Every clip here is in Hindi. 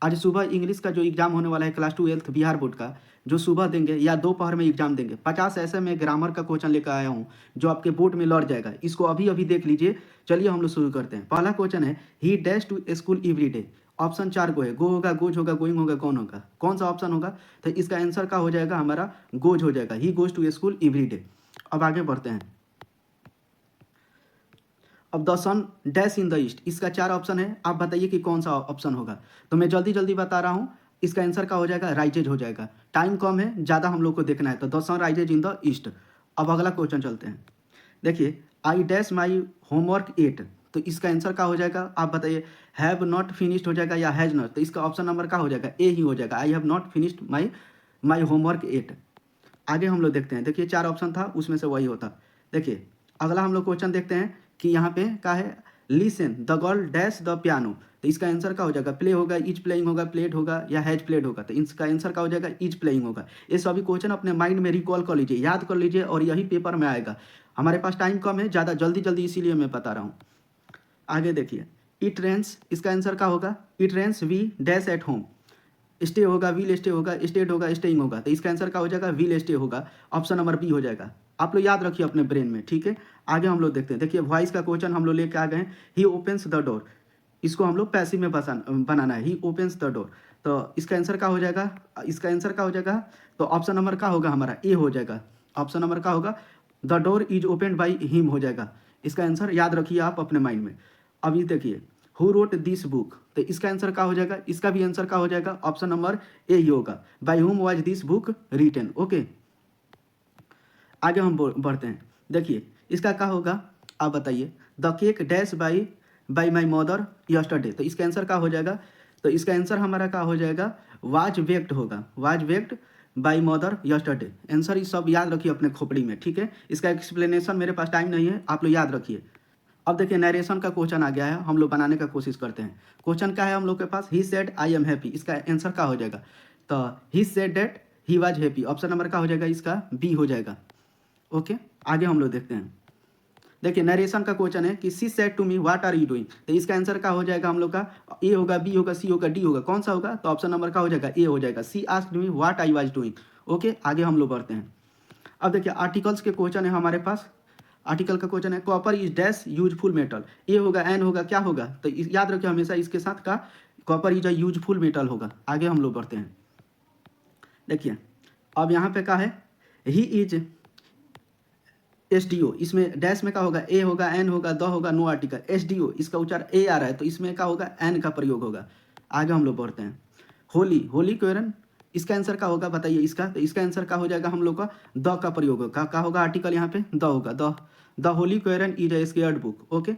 आज सुबह इंग्लिश का जो एग्ज़ाम होने वाला है क्लास 12th बिहार बोर्ड का, जो सुबह देंगे या दोपहर में एग्ज़ाम देंगे, 50 ऐसे में ग्रामर का क्वेश्चन लेकर आया हूँ, जो आपके बोर्ड में लड़ जाएगा। इसको अभी-अभी देख लीजिए। चलिए हम लोग शुरू करते हैं। पहला क्वेश्चन है, he dash to school every day. Option 4 go है, गो होगा, गोज़ होगा, गोइंग होगा, गॉन होगा। कौन सा ऑप्शन होगा? तो इसका आंसर क्या हो जाएगा हमारा? गोज़ हो जाएगा। He goes to school every day. अब आगे बढ़ते हैं। अब the sun dash in the east, इसका 4 ऑप्शन है। आप बताइए कि कौन सा ऑप्शन होगा। तो मैं जल्दी-जल्दी बता रहा हूँ। इसका आंसर क्या हो जाएगा? राइजेज हो जाएगा। टाइम कम है, ज़्यादा हम लोग को देखना है, तो the sun rises in the east. अब अगला क्वेश्चन चलते हैं। देखिए, I dash my homework at, तो इसका आंसर क्या हो जाएगा? आप बताइए। हैव नॉट फिनिश्ड हो जाएगा या हैज़ नॉट? तो इसका ऑप्शन नंबर क्या हो जाएगा? ए ही हो जाएगा। I have not finished my my homework eight. आगे हम लोग देखते हैं। देखिए 4 ऑप्शन था, उसमें से वही होता। देखिए अगला हम लोग क्वेश्चन देखते हैं कि यहाँ पे क्या है? Listen the girl dash the piano, तो इसका आंसर क्या हो जाएगा? प्ले होगा, इज प्लेइंग होगा, प्लेड होगा या हैज प्लेड होगा? तो इसका आंसर क्या हो जाएगा? इज प्लेइंग होगा। ये सभी क्वेश्चन अपने माइंड में रिकॉल कर लीजिए, याद कर लीजिए, और यही पेपर में आएगा। हमारे पास टाइम कम है, ज़्यादा जल्दी इसीलिए मैं बता रहा हूँ। आगे देखिए, इट रेंस, इसका आंसर क्या होगा? It rains we dash at home. Stay होगा, विल स्टे होगा, स्टेड होगा, स्टेइंग होगा, तो इसका आंसर क्या हो जाएगा? विल स्टे होगा। ऑप्शन नंबर बी हो जाएगा। आप लोग याद रखिए अपने ब्रेन में, ठीक है। आगे हम लोग देखते हैं। देखिए वॉइस का क्वेश्चन हम लोग लेके आ गए हैं। ही ओपन्स द डोर, इसको हम लोग पैसिव में बनाना है। ही ओपन्स द डोर, तो इसका आंसर क्या हो जाएगा? इसका आंसर क्या हो जाएगा? तो ऑप्शन नंबर क्या होगा हमारा? ए हो जाएगा। ऑप्शन नंबर क्या होगा? The door is open by him हो जाएगा। इसका आंसर याद रखिए आप अपने माइंड में। अभी देखिए, हु रोट दिस बुक, तो इसका आंसर क्या हो जाएगा? इसका भी आंसर क्या हो जाएगा? ऑप्शन नंबर ए ही होगा। By whom was this book written. Okay, आगे हम बढ़ते हैं। देखिए इसका क्या होगा, आप बताइए। The cake dash by by my mother yesterday, तो इसका आंसर क्या हो जाएगा? तो इसका आंसर हमारा क्या हो जाएगा? वाज बेक्ड होगा। Was baked by mother yesterday. Answer ये सब याद रखिए अपने खोपड़ी में, ठीक है। इसका एक्सप्लेनेशन मेरे पास टाइम नहीं है, आप लोग याद रखिए। अब देखिए नरेशन का क्वेश्चन आ गया है, हम लोग बनाने का कोशिश करते हैं। क्वेश्चन क्या है हम लोग के पास? He said I am happy, इसका आंसर क्या हो जाएगा? तो he said that he was happy. Option number क्या हो जाएगा? इसका बी हो जाएगा। ओके, आगे हम लोग देखते हैं। देखिए नरेशन का क्वेश्चन है कि she said to me what are you doing, तो इसका आंसर क्या हो जाएगा हम लोग का? ए होगा, बी होगा, सी होगा, डी होगा, कौन सा होगा? तो ऑप्शन नंबर क्या हो जाएगा? ए हो जाएगा। She asked me what I was doing. Okay, आगे हम लोग बढ़ते हैं। अब देखिए आर्टिकल्स के क्वेश्चन है हमारे पास। आर्टिकल का क्वेश्चन है, copper is dash useful metal. A होगा, एन होगा, क्या होगा? तो याद रखिए हमेशा इसके साथ का copper is a useful metal होगा। आगे हम लोग बढ़ते हैं। देखिए अब यहाँ पे क्या है? He is S D O, इसमें डैश में क्या होगा? ए होगा, एन होगा, द होगा, no article. S D O इसका उच्चारण ए आ रहा है, तो इसमें क्या होगा? एन का प्रयोग होगा। आगे हम लोग बढ़ते हैं। होली, होली क्वेरन, इसका आंसर क्या होगा बताइए? इसका तो इसका आंसर क्या हो जाएगा हम लोग का? द का प्रयोग होगा। क्या होगा? आर्टिकल यहाँ पे द होगा। The holy Quran is a sacred book. Okay,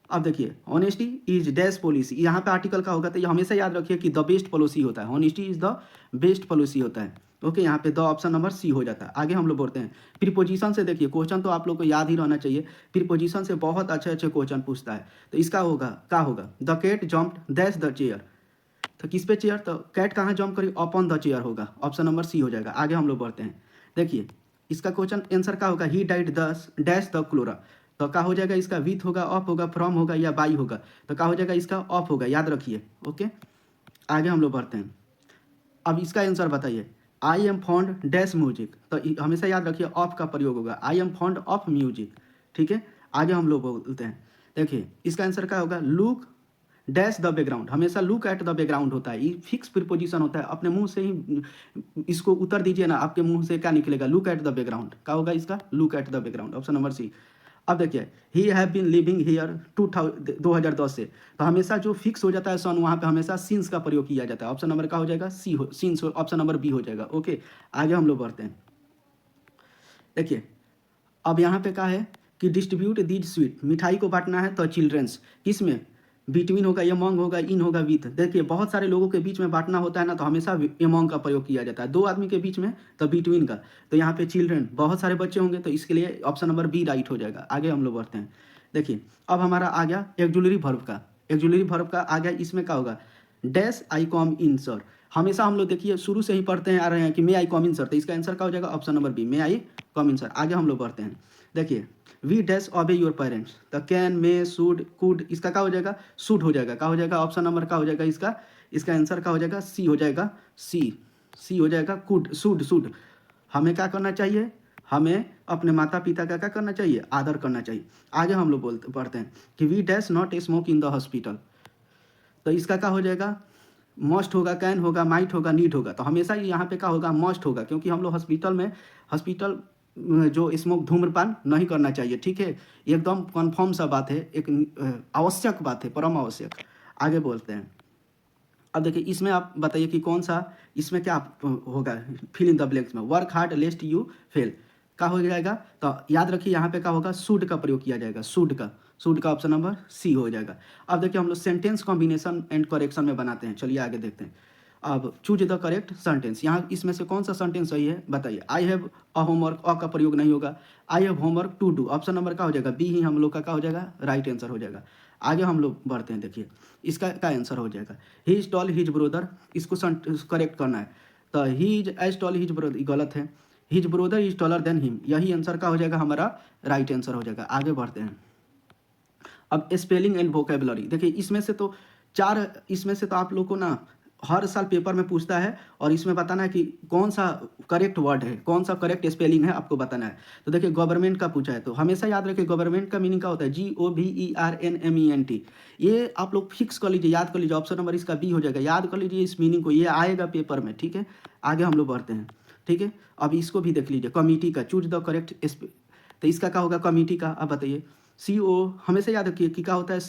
अब देखिए ऑनेस्टी इज डैश पॉलिसी, यहाँ पे आर्टिकल का होगा, तो ये हमेशा याद रखिए कि द बेस्ट पॉलिसी होता है। Honesty is the best policy होता है। ओके, यहाँ पे द ऑप्शन नंबर सी हो जाता है। आगे हम लोग बढ़ते हैं। प्रीपोजिशन से देखिए क्वेश्चन तो आप लोग को याद ही रहना चाहिए। प्रीपोजिशन से बहुत अच्छे क्वेश्चन पूछता है, तो इसका होगा क्या होगा? The cat jumped dash the chair, तो किस पे चेयर? तो कैट कहाँ जंप करी? अपॉन द चेयर होगा। ऑप्शन नंबर सी हो जाएगा। आगे हम लोग बढ़ते हैं। देखिए इसका क्वेश्चन आंसर क्या होगा? He died the dash the cholera, तो क्या हो जाएगा? इसका विथ होगा, ऑफ होगा, फ्रॉम होगा या बाई होगा? तो क्या हो जाएगा? इसका ऑफ होगा, याद रखिए। ओके, आगे हम लोग बढ़ते हैं। अब इसका आंसर बताइए। I am fond dash music, तो हमेशा याद रखिए ऑफ का प्रयोग होगा। I am fond of music, ठीक है। आगे हम लोग बोलते हैं। देखिए इसका आंसर क्या होगा? लुक डैश द बैकग्राउंड, हमेशा लुक एट द बैकग्राउंड होता है, ये फिक्स प्रीपोजिशन होता है। अपने मुंह से ही इसको उत्तर दीजिए ना, आपके मुंह से क्या निकलेगा? Look at the background. क्या होगा इसका? Look at the background. Option number C. अब देखिए he have been living here 2010 से, तो हमेशा जो फिक्स हो जाता है सन, वहाँ पे हमेशा सिंस का प्रयोग किया जाता है। ऑप्शन नंबर क्या हो जाएगा? सी हो, सिंस। ऑप्शन नंबर बी हो जाएगा। ओके, आगे हम लोग बढ़ते हैं। देखिए अब यहाँ पे क्या है कि डिस्ट्रीब्यूट दीज स्वीट, मिठाई को बांटना है, तो चिल्ड्रंस किस में? बिटवीन होगा, एमोंग होगा, इन होगा, विथ। देखिए बहुत सारे लोगों के बीच में बांटना होता है ना, तो हमेशा एमोंग का प्रयोग किया जाता है। 2 आदमी के बीच में तो बिटवीन का, तो यहाँ पे चिल्ड्रन बहुत सारे बच्चे होंगे, तो इसके लिए ऑप्शन नंबर बी राइट हो जाएगा। आगे हम लोग बढ़ते हैं। देखिए अब हमारा आ गया एक्जुलरी वर्ब का। एक्जुलरी वर्ब का आ गया, इसमें क्या होगा? Dash I come in sir, हमेशा हम लोग देखिए शुरू से ही पढ़ते हैं आ रहे हैं कि मे आई कॉम इन सर, तो इसका आंसर क्या हो जाएगा? Option number B, may I come in sir. आगे हम लोग बढ़ते हैं। देखिए we dash obey your parents, तो कैन, मे, शुड, कुड, इसका क्या हो जाएगा? शुड हो जाएगा। क्या हो जाएगा? ऑप्शन नंबर क्या हो जाएगा इसका? इसका आंसर क्या हो जाएगा, सी हो जाएगा, सी हो जाएगा, कुड, शुड। हमें क्या करना चाहिए, हमें अपने माता पिता का क्या करना चाहिए, आदर करना चाहिए। आगे हम लोग पढ़ते हैं कि we dash not smoke in the hospital. तो इसका क्या हो जाएगा, मस्ट होगा, कैन होगा, माइट होगा, नीड होगा। तो हमेशा यहाँ पे क्या होगा, मस्ट होगा, क्योंकि हम लोग हॉस्पिटल जो स्मोक धूम्रपान नहीं करना चाहिए, ठीक है। एकदम कन्फर्म सा बात है, एक आवश्यक बात है, परम आवश्यक। आगे बोलते हैं। अब देखिए इसमें आप बताइए कि कौन सा, इसमें क्या होगा, फिल इन द ब्लैंक्स में। वर्क हार्ड लेस्ट यू फेल का हो जाएगा। तो याद रखिए यहाँ पे क्या होगा, शुड का प्रयोग किया जाएगा, शुड का ऑप्शन नंबर सी हो जाएगा। अब देखिए हम लोग सेंटेंस कॉम्बिनेशन एंड करेक्शन में बनाते हैं, चलिए आगे देखते हैं। अब चूज द करेक्ट सेंटेंस, यहाँ इसमें से कौन सा सेंटेंस सही है बताइए। आई हैव अ होमवर्क, अ का प्रयोग नहीं होगा। I have homework to do, option number क्या हो जाएगा, बी ही हम लोग का क्या हो जाएगा, राइट आंसर हो जाएगा। आगे हम लोग बढ़ते हैं, देखिए इसका क्या आंसर हो जाएगा, he is tall his brother, इसको करेक्ट करना है। तो he is as tall his brother, गलत है, his brother is taller than him, यही आंसर का हो जाएगा, हमारा राइट आंसर हो जाएगा। आगे बढ़ते हैं। अब स्पेलिंग एंड वोकेबलरी, देखिए इसमें से तो आप लोग को ना हर साल पेपर में पूछता है, और इसमें बताना है कि कौन सा करेक्ट वर्ड है, कौन सा करेक्ट स्पेलिंग है, आपको बताना है। तो देखिए गवर्नमेंट का पूछा है, तो हमेशा याद रखिए गवर्नमेंट का मीनिंग क्या होता है, GOVERNMENT। ये आप लोग फिक्स कर लीजिए, याद कर लीजिए, ऑप्शन नंबर इसका बी हो जाएगा, याद कर लीजिए इस मीनिंग को, ये आएगा पेपर में, ठीक है। आगे हम लोग बढ़ते हैं, ठीक है। अब इसको भी देख लीजिए, कमिटी का, चूज द करेक्ट, तो इसका क्या होगा, कमिटी का, अब बताइए। CO हमेशा याद रखिए कि क्या होता है,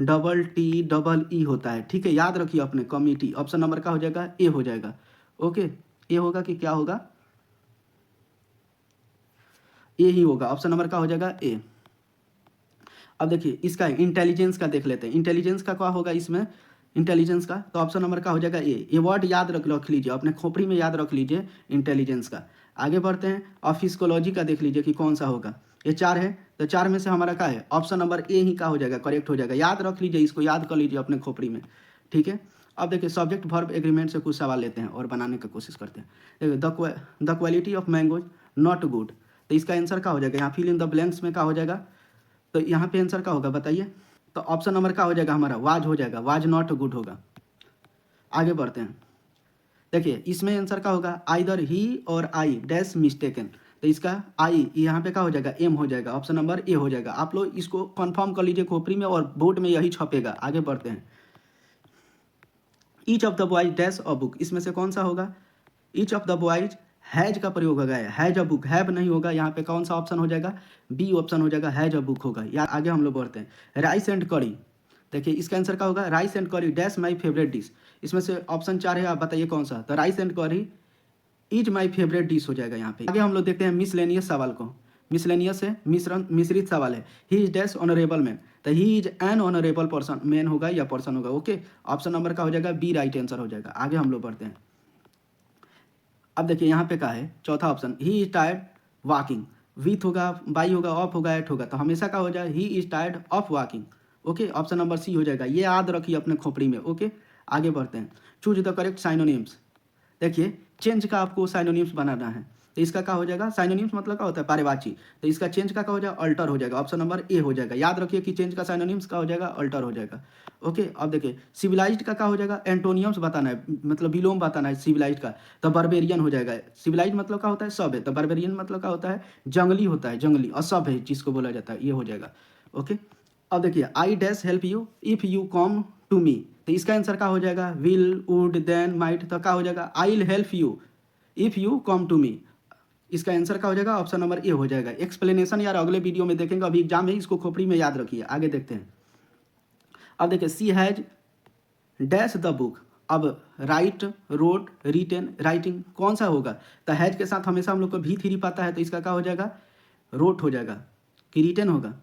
COMMITTE होता है, ठीक है, याद रखिए अपने, कमिटी। ऑप्शन नंबर का हो जाएगा, ए हो जाएगा, ओके। ए होगा कि क्या होगा, ए ही होगा, ऑप्शन नंबर का हो जाएगा ए। अब देखिए इसका इंटेलिजेंस का देख लेते हैं, इंटेलिजेंस का क्या होगा इसमें, इंटेलिजेंस का, तो ऑप्शन नंबर का हो जाएगा ए। ये वर्ड याद रख लीजिए, अपने खोपड़ी में याद रख लीजिए इंटेलिजेंस का। आगे बढ़ते हैं। और फिजिकोलॉजी का देख लीजिए कि कौन सा होगा, ये 4 है, तो 4 में से हमारा क्या है, ऑप्शन नंबर ए ही का हो जाएगा, करेक्ट हो जाएगा। याद रख लीजिए, इसको याद कर लीजिए अपने खोपड़ी में, ठीक है। अब देखिए सब्जेक्ट वर्ब एग्रीमेंट से कुछ सवाल लेते हैं और बनाने की कोशिश करते हैं। The quality of mangoes not good, तो इसका आंसर क्या हो जाएगा, यहाँ फिल इन द ब्लैंक्स में क्या हो जाएगा, तो यहाँ पे आंसर क्या होगा बताइए। तो ऑप्शन नंबर क्या हो जाएगा हमारा, वाज हो जाएगा, वाज नॉट गुड होगा। आगे बढ़ते हैं। देखिए इसमें आंसर क्या होगा, आइदर ही और आई डैश मिस्टेकन, तो इसका आई यहाँ पे क्या हो जाएगा, एम हो जाएगा, ऑप्शन नंबर ए हो जाएगा। आप लोग इसको कंफर्म कर लीजिए खोपड़ी में, और बोर्ड में यही छपेगा। आगे बढ़ते हैं। Each of the boys dash a book, इसमें से कौन सा होगा, each of the boys has का प्रयोग होगा, हैज अ बुक, हैव नहीं होगा, यहाँ पे कौन सा ऑप्शन हो जाएगा, बी ऑप्शन हो जाएगा, हैज अ बुक होगा। या आगे हम लोग बढ़ते हैं। राइस एंड करी, देखिए इसका आंसर क्या होगा, राइस एंड करी डैश माई फेवरेट डिश, इसमें से ऑप्शन 4 है, आप बताइए कौन सा, तो राइस एंड करी इज माई फेवरेट डिश हो जाएगा यहाँ पे। आगे हम लोग देखते हैं मिसलेनियस सवाल को, मिसलेनियस है, मिश्रित सवाल है। He is dash honourable man, तो he is an honourable person, man होगा या पर्सन होगा, ओके। ऑप्शन नंबर का हो जाएगा बी, राइट आंसर हो जाएगा। आगे हम लोग बढ़ते हैं। अब देखिए यहाँ पे क्या है, चौथा option, he is tired walking, with होगा, बाई होगा, ऑफ होगा, एट होगा, तो हमेशा क्या हो जाए, he is tired of walking, okay. Option number C हो जाएगा, ये याद रखिए अपने खोपड़ी में, ओके। आगे बढ़ते हैं। चूज द करेक्ट साइनोनिम्स, देखिए चेंज का आपको साइनोनिम्स बनाना है, तो इसका क्या हो जाएगा, साइनोनिम्स मतलब क्या होता है, पर्यायवाची, तो इसका चेंज का क्या हो जाएगा, अल्टर हो जाएगा, ऑप्शन नंबर ए हो जाएगा। याद रखिए कि चेंज का साइनोनिम्स का हो जाएगा, अल्टर हो जाएगा, ओके। अब देखिए सिविलाइज्ड का क्या हो जाएगा, एंटोनियम्स बताना है, मतलब विलोम बताना है सिविलाइज्ड का, तो बारबेरियन हो जाएगा। सिविलाइज्ड मतलब क्या होता है, सब है, तो बारबेरियन मतलब क्या होता है, जंगली होता है, जंगली, और सब है जिसको बोला जाता है, ये हो जाएगा, ओके। अब देखिए I dash help you if you come to me, तो इसका आंसर क्या हो जाएगा, विल, वुड, देन, माइट, तो क्या हो जाएगा, I will help you if you come to me, इसका आंसर क्या हो जाएगा, ऑप्शन नंबर ए हो जाएगा। एक्सप्लेनेशन यार अगले वीडियो में देखेंगे, अभी एग्जाम है, इसको खोपड़ी में याद रखिए। आगे देखते हैं। अब देखिए सी हैज डैश द बुक, अब राइट, रोट, रिटेन, राइटिंग कौन सा होगा, तो हैज के साथ हमेशा हम लोग को भी थ्री पाता है, तो इसका क्या हो जाएगा, रोट हो जाएगा कि रिटेन होगा,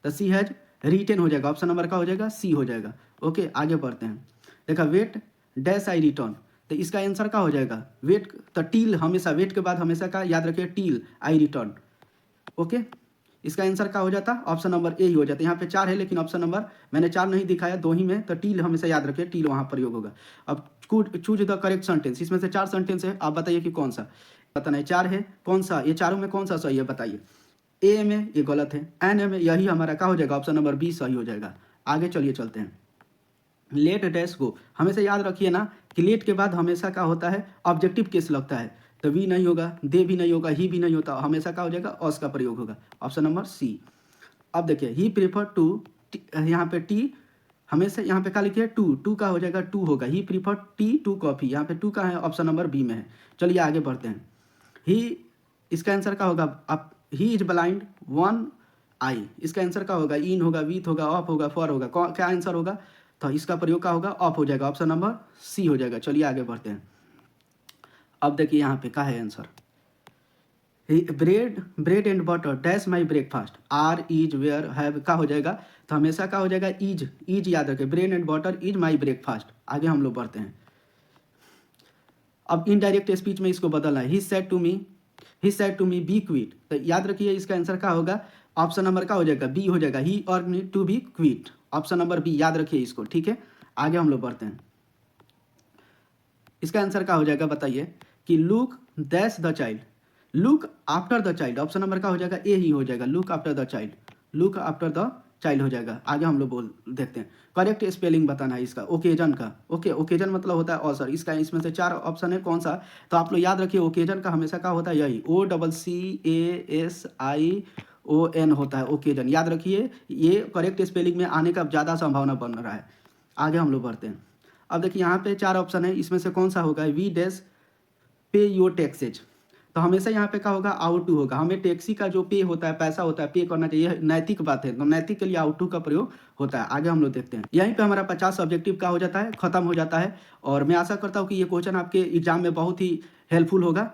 तो सी हैज रिटेन हो जाएगा, ऑप्शन नंबर का हो जाएगा सी हो जाएगा, ओके। आगे बढ़ते हैं। देखा वेट डैश आई रिटर्न, तो इसका आंसर क्या हो जाएगा, वेट, तो टील, हमेशा वेट के बाद हमेशा का याद रखिए, टील आई रिटर्न, ओके। इसका आंसर क्या हो जाता, ऑप्शन नंबर ए ही हो जाता है। यहाँ पे 4 है, लेकिन ऑप्शन नंबर मैंने 4 नहीं दिखाया, 2 ही में, तो टील हमेशा याद रखिए, टील वहाँ प्रयोग होगा। अब चूज द करेक्ट सेंटेंस, इसमें से 4 सेंटेंस है, आप बताइए कि कौन सा, पता नहीं 4 है, कौन सा, ये चारों में कौन सा सही है बताइए। ए में ये गलत है, एन में यही हमारा क्या हो जाएगा, ऑप्शन नंबर बी सही हो जाएगा। आगे चलिए चलते हैं। लेट डैश गो, हमेशा याद रखिए ना कि लेट के बाद हमेशा क्या होता है, ऑब्जेक्टिव केस लगता है। तो वी नहीं होगा, दे भी नहीं होगा, ही भी नहीं होता, हमेशा क्या हो जाएगा, ऑस का प्रयोग होगा। Option number C. अब देखिए ही प्रेफर टू, यहाँ पे टी हमेशा यहाँ पे क्या लिखिए, टू का हो जाएगा, टू होगा, ही प्रीफर टी टू कॉफ़ी, यहाँ पे टू का है, ऑप्शन नंबर बी में है। चलिए आगे बढ़ते हैं। ही, इसका आंसर क्या होगा, आप ही इज ब्लाइंड वन आई, इसका आंसर क्या होगा, इन होगा, विथ होगा, ऑफ होगा, फॉर होगा, क्या आंसर होगा, तो इसका प्रयोग क्या होगा, ऑफ हो जाएगा, ऑप्शन नंबर सी हो जाएगा। चलिए आगे बढ़ते हैं। अब देखिए यहाँ पे क्या है answer, bread and butter dash my breakfast, are is were have का हो जाएगा, तो हमेशा का हो जाएगा इज याद रखें, bread and butter is my breakfast. आगे हम लोग बढ़ते हैं। अब इनडायरेक्ट स्पीच में इसको बदलना है, he said to me be quiet, तो याद रखिए इसका आंसर क्या होगा, ऑप्शन नंबर का हो जाएगा, बी हो जाएगा, ही और me to be quiet, option number B, याद रखिए इसको, ठीक है। आगे हम लोग बढ़ते हैं। इसका आंसर क्या हो जाएगा बताइए, कि look दैश the child, look after the child, option number का हो जाएगा ए ही हो जाएगा, look after the child, look after the child हो जाएगा। आगे हम लोग बोल देखते हैं, करेक्ट स्पेलिंग बताना है इसका, ओकेजन का, ओकेजन मतलब होता है अवसर, इसका इसमें से 4 ऑप्शन है, कौन सा, तो आप लोग याद रखिए ओकेजन का हमेशा क्या होता है, यही OCCASION होता है, ओकेजन, याद रखिए, ये करेक्ट स्पेलिंग में आने का ज़्यादा संभावना बन रहा है। आगे हम लोग बढ़ते हैं। अब देखिए यहाँ पे 4 ऑप्शन है, इसमें से कौन सा होगा, वी डैश पे योर टैक्सेज, तो हमेशा यहाँ पे क्या होगा, आउट टू होगा, हमें टैक्सी का जो पे होता है, पैसा होता है, पे करना चाहिए, नैतिक बात है, तो नैतिक के लिए आउट टू का प्रयोग होता है। आगे हम लोग देखते हैं, यहीं पे हमारा 50 ऑब्जेक्टिव का हो जाता है, खत्म हो जाता है, और मैं आशा करता हूँ कि ये क्वेश्चन आपके एग्जाम में बहुत ही हेल्पफुल होगा।